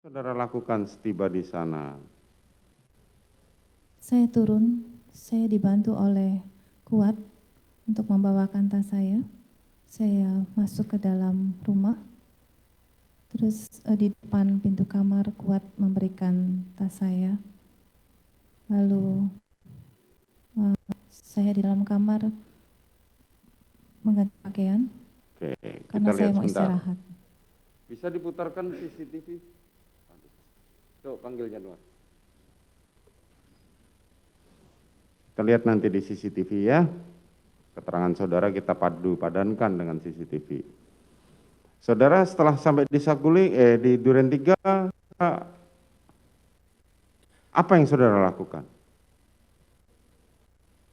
Saudara lakukan setiba di sana? Saya turun, saya dibantu oleh Kuat untuk membawakan tas saya. Saya masuk ke dalam rumah, terus di depan pintu kamar Kuat memberikan tas saya. Lalu saya di dalam kamar mengganti pakaian. Oke, karena kita saya lihat mau sebentar. istirahat. Bisa diputarkan CCTV? Coba panggil Januar. Kita lihat nanti di CCTV ya. Keterangan saudara kita padankan dengan CCTV. Saudara setelah sampai di Saguling, di Duren 3, apa yang saudara lakukan?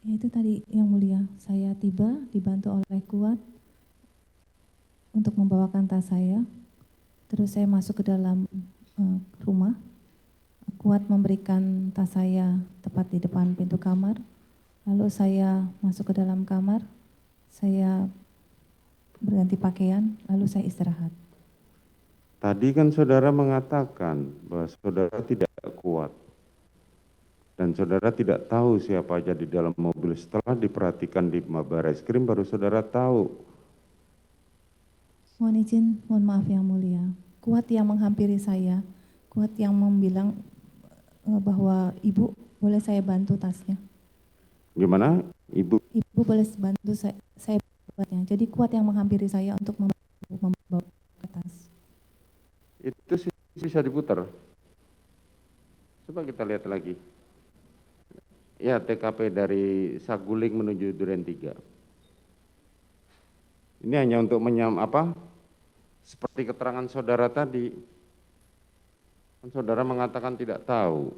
Ya, itu tadi yang mulia, saya tiba dibantu oleh Kuat untuk membawakan tas saya. Terus saya masuk ke dalam rumah. Kuat memberikan tas saya tepat di depan pintu kamar. Lalu saya masuk ke dalam kamar, saya berganti pakaian, lalu saya istirahat. Tadi kan saudara mengatakan bahwa saudara tidak kuat. Dan saudara tidak tahu siapa aja di dalam mobil. Setelah diperhatikan di Barreskrim baru saudara tahu. Mohon izin, mohon maaf yang mulia. Kuat yang menghampiri saya, Kuat yang membilang bahwa ibu boleh saya bantu tasnya. Gimana? Ibu? Ibu boleh bantu saya buatnya. Jadi Kuat yang menghampiri saya untuk membawa ke tas. Itu sih bisa diputar. Coba kita lihat lagi. Ya, TKP dari Saguling menuju Duren 3. Ini hanya untuk seperti keterangan saudara tadi. Kan saudara mengatakan tidak tahu.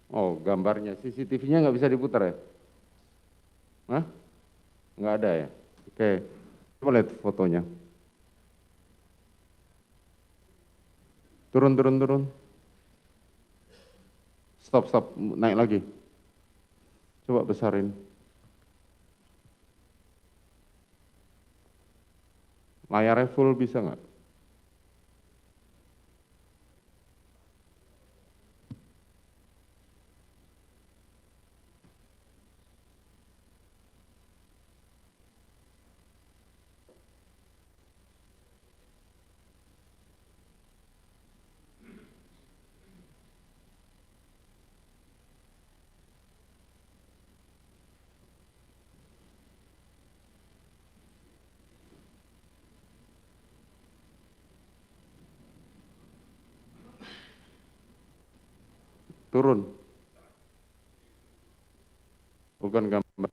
Oh, gambarnya. CCTV-nya nggak bisa diputar ya? Hah? Nggak ada ya? Oke. Coba lihat fotonya. Turun. Stop. Naik lagi. Coba besarin. Layarnya full bisa nggak? Turun. Bukan gambar.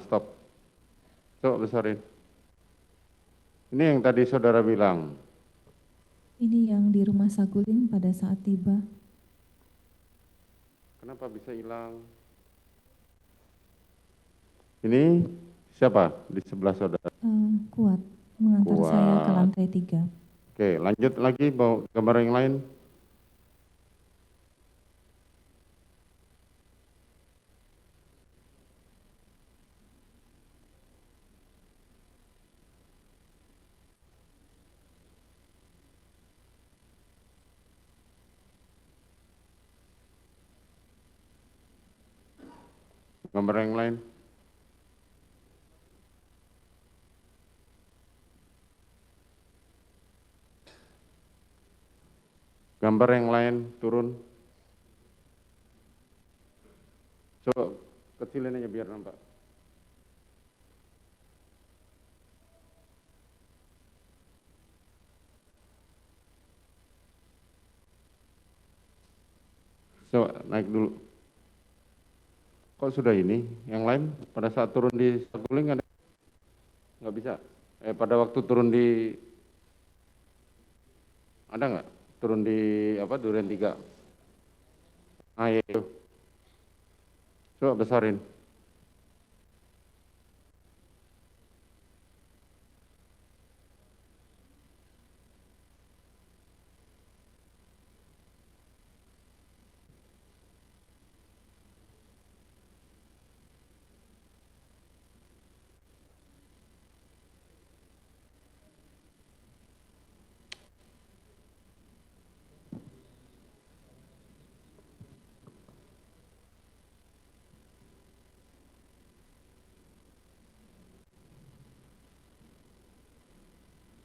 Stop. Coba besarin. Ini yang tadi saudara bilang. Ini yang di rumah Saguling pada saat tiba. Kenapa bisa hilang? Ini siapa di sebelah saudara? Kuat mengantar saya ke Kuat. lantai 3. Oke, lanjut lagi bawa gambar yang lain. Gambar yang lain. Gambar yang lain turun. Coba kecilin aja biar nampak. Coba naik dulu. Kok sudah ini? Yang lain pada saat turun di Saguling ada? Nggak bisa. Pada waktu turun di ada nggak? Turun di Duren 3. Iya itu. Coba besarin.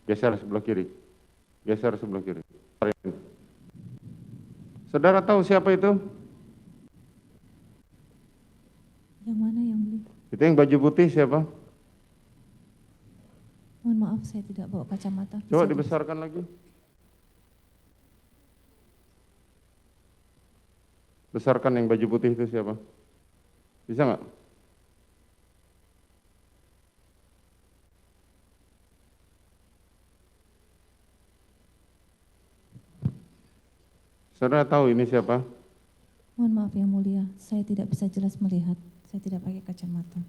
Geser sebelah kiri. Geser sebelah kiri. Saudara tahu siapa itu? Yang mana yang mulia? Itu yang baju putih siapa? Mohon maaf, saya tidak bawa kacamata. Coba Bisa dibesarkan lagi. Besarkan yang baju putih itu siapa? Bisa nggak? Saudara tahu ini siapa? Mohon maaf yang mulia, saya tidak bisa jelas melihat. Saya tidak pakai kacamata.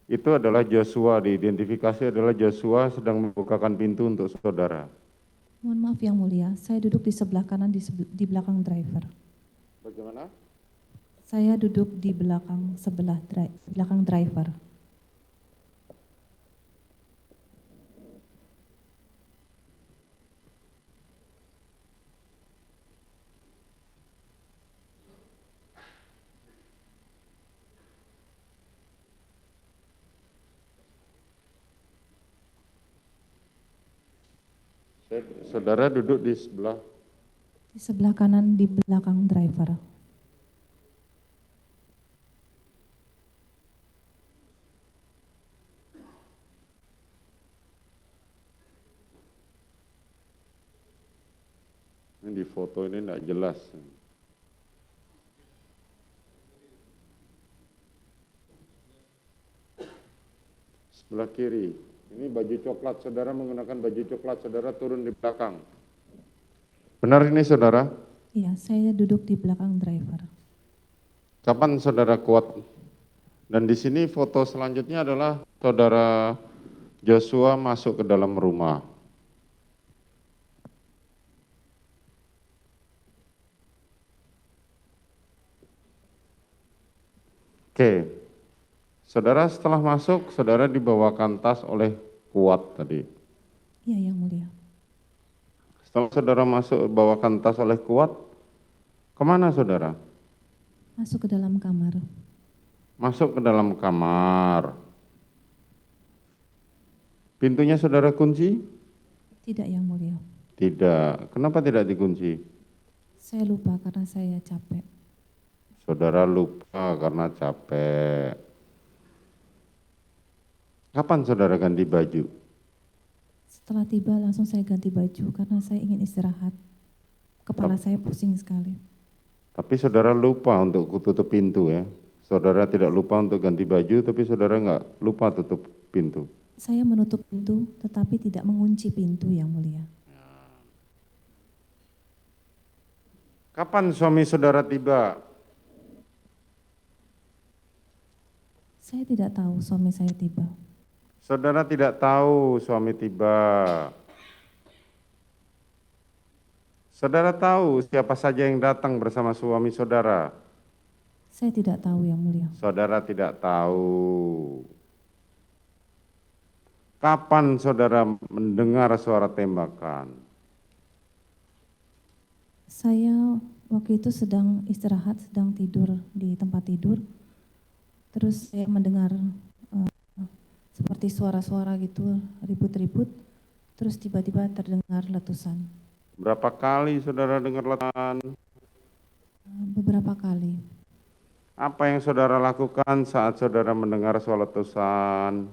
Itu adalah Joshua, diidentifikasi adalah Joshua sedang membukakan pintu untuk saudara. Mohon maaf yang mulia, saya duduk di sebelah kanan di belakang driver. Bagaimana? Saya duduk di belakang belakang driver. Saudara duduk di sebelah kanan di belakang driver. ini di foto ini tidak jelas. Sebelah kiri. Ini baju coklat, saudara menggunakan baju coklat, saudara turun di belakang. Benar ini saudara? Iya, saya duduk di belakang driver. Kapan saudara kuat? Dan di sini foto selanjutnya adalah saudara Joshua masuk ke dalam rumah. Oke. Saudara setelah masuk, saudara dibawakan tas oleh Kuat tadi. Iya, yang mulia. Setelah saudara masuk bawakan tas oleh Kuat, kemana saudara? Masuk ke dalam kamar. Masuk ke dalam kamar. Pintunya saudara kunci? Tidak, yang mulia. Tidak. Kenapa tidak dikunci? Saya lupa karena saya capek. Saudara lupa karena capek. Kapan saudara ganti baju? Setelah tiba langsung saya ganti baju karena saya ingin istirahat. Kepala saya pusing sekali. Tapi saudara lupa untuk tutup pintu ya. Saudara tidak lupa untuk ganti baju, tapi saudara nggak lupa tutup pintu. Saya menutup pintu tetapi tidak mengunci pintu, yang mulia. Kapan suami saudara tiba? Saya tidak tahu suami saya tiba. Saudara tidak tahu suami tiba. Saudara tahu siapa saja yang datang bersama suami saudara? Saya tidak tahu, yang mulia. Saudara tidak tahu. Kapan saudara mendengar suara tembakan? Saya waktu itu sedang istirahat, sedang tidur di tempat tidur. Terus saya mendengar seperti suara-suara gitu, ribut-ribut. Terus tiba-tiba terdengar letusan. Berapa kali saudara dengar letusan? Beberapa kali. Apa yang saudara lakukan saat saudara mendengar suara letusan?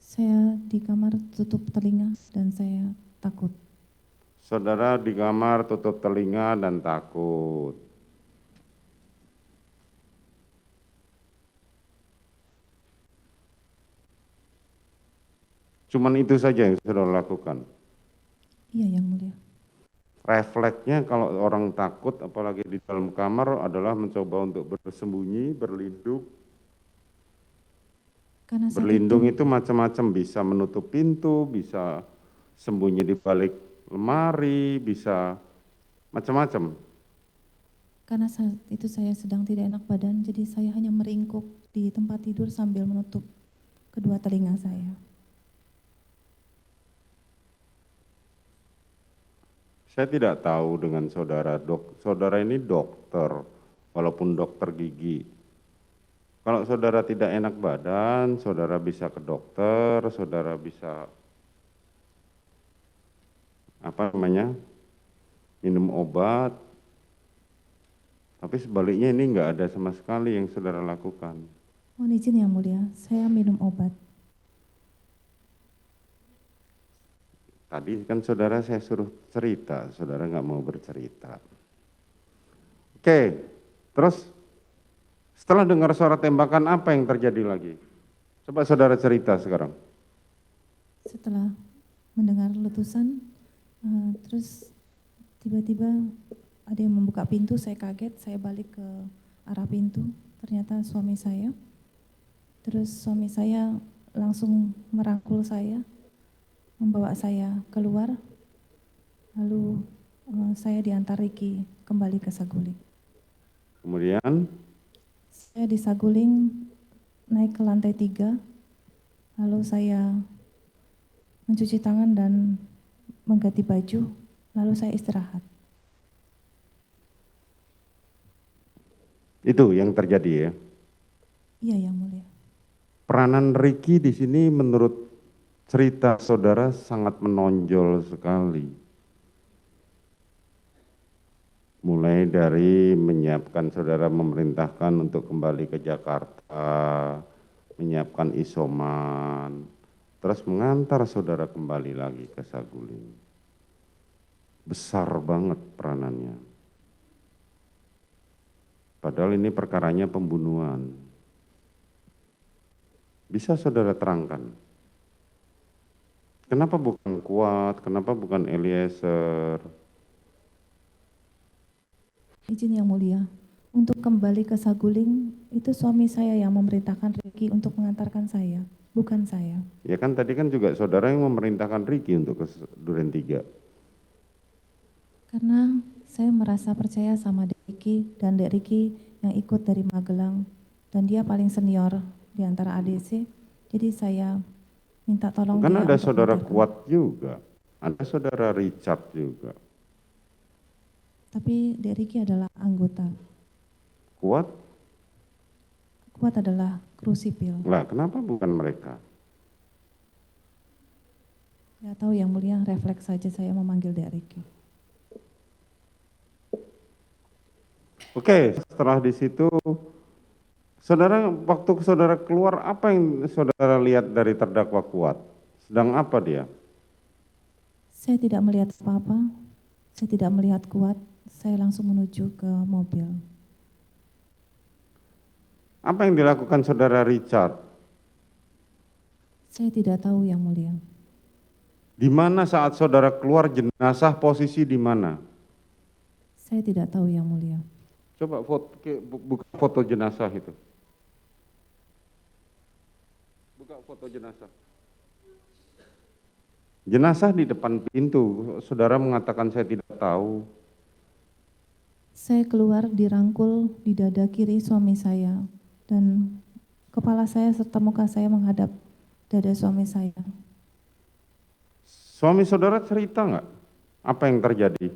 Saya di kamar tutup telinga dan saya takut. Saudara di kamar tutup telinga dan takut. Cuman itu saja yang saudara lakukan. Iya, yang mulia. Refleksnya kalau orang takut apalagi di dalam kamar adalah mencoba untuk bersembunyi, berlindung. Karena saat Berlindung itu macam-macam, bisa menutup pintu, bisa sembunyi di balik lemari, bisa macam-macam. Karena saat itu saya sedang tidak enak badan, jadi saya hanya meringkuk di tempat tidur sambil menutup kedua telinga saya. Saya tidak tahu dengan saudara, saudara ini dokter, walaupun dokter gigi. Kalau saudara tidak enak badan, saudara bisa ke dokter, saudara bisa minum obat, tapi sebaliknya ini nggak ada sama sekali yang saudara lakukan. Mohon izin yang mulia, saya minum obat. Tadi kan saudara saya suruh cerita, saudara nggak mau bercerita. Oke, terus setelah dengar suara tembakan apa yang terjadi lagi? Coba saudara cerita sekarang. Setelah mendengar letusan, terus tiba-tiba ada yang membuka pintu, saya kaget, saya balik ke arah pintu, ternyata suami saya. Terus suami saya langsung merangkul saya, membawa saya keluar, lalu saya diantar Riki kembali ke Saguling. Kemudian? Saya di Saguling naik ke lantai 3, lalu saya mencuci tangan dan mengganti baju, lalu saya istirahat. Itu yang terjadi ya? Iya, yang mulia. Peranan Riki di sini menurut cerita saudara sangat menonjol sekali. Mulai dari menyiapkan saudara memerintahkan untuk kembali ke Jakarta, menyiapkan isoman, terus mengantar saudara kembali lagi ke Saguling. Besar banget peranannya. Padahal ini perkaranya pembunuhan. Bisa saudara terangkan? Kenapa bukan Kuat, kenapa bukan Eliezer? Izin yang mulia, untuk kembali ke Saguling, itu suami saya yang memerintahkan Riki untuk mengantarkan saya, bukan saya. Ya kan tadi kan juga saudara yang memerintahkan Riki untuk ke Duren 3. Karena saya merasa percaya sama Dek Riki dan Dek Riki yang ikut dari Magelang, dan dia paling senior di antara ADC, jadi saya minta tolong Kan dia ada untuk saudara mengantarkan. Kuat juga, ada saudara Richard juga. Tapi Dek Riki adalah anggota. Kuat? Kuat adalah kru sipil. Lah, kenapa bukan mereka? Nggak tahu yang mulia, refleks saja saya memanggil Dek Riki. Oke, setelah di situ, saudara waktu saudara keluar apa yang saudara lihat dari terdakwa Kuat? Sedang apa dia? Saya tidak melihat apa-apa, saya tidak melihat Kuat, saya langsung menuju ke mobil. Apa yang dilakukan saudara Richard? Saya tidak tahu yang mulia. Di mana saat saudara keluar jenazah posisi di mana? Saya tidak tahu yang mulia. Coba buka foto jenazah itu. Buka foto jenazah. Jenazah di depan pintu, saudara mengatakan saya tidak tahu. Saya keluar dirangkul di dada kiri suami saya, dan kepala saya serta muka saya menghadap dada suami saya. Suami saudara cerita nggak apa yang terjadi?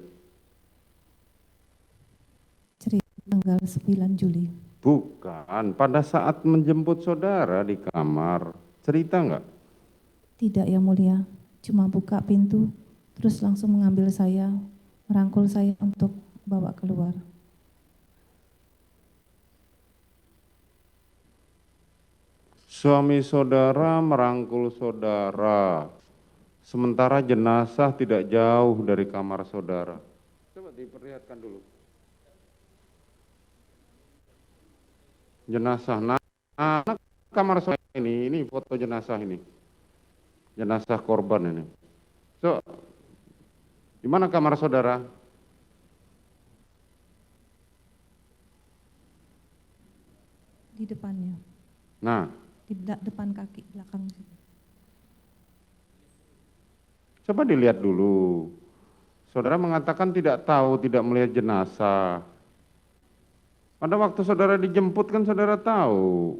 Cerita tanggal 9 Juli. Bukan, pada saat menjemput saudara di kamar, cerita nggak? Tidak yang mulia, cuma buka pintu, terus langsung mengambil saya, merangkul saya untuk bawa keluar. Suami saudara merangkul saudara, sementara jenazah tidak jauh dari kamar saudara. Coba diperlihatkan dulu. Jenazah, nah kamar saudara ini foto jenazah ini. Jenazah korban ini. So, di mana kamar saudara? Di depannya. Nah, Di depan kaki belakang. coba dilihat dulu. Saudara mengatakan tidak tahu, tidak melihat jenazah. Pada waktu saudara dijemput kan saudara tahu.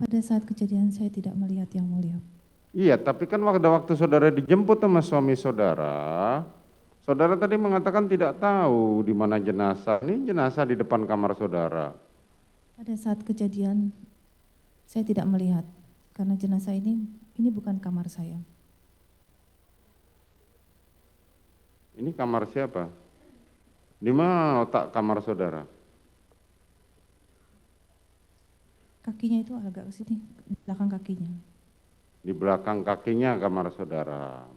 Pada saat kejadian saya tidak melihat yang mulia. Iya, tapi kan waktu saudara dijemput sama suami saudara, saudara tadi mengatakan tidak tahu di mana jenazah. Ini jenazah di depan kamar saudara. Pada saat kejadian saya tidak melihat, karena jenazah ini bukan kamar saya. Ini kamar siapa? Di mana letak kamar saudara? Kakinya itu agak ke sini, di belakang kakinya. Di belakang kakinya kamar saudara.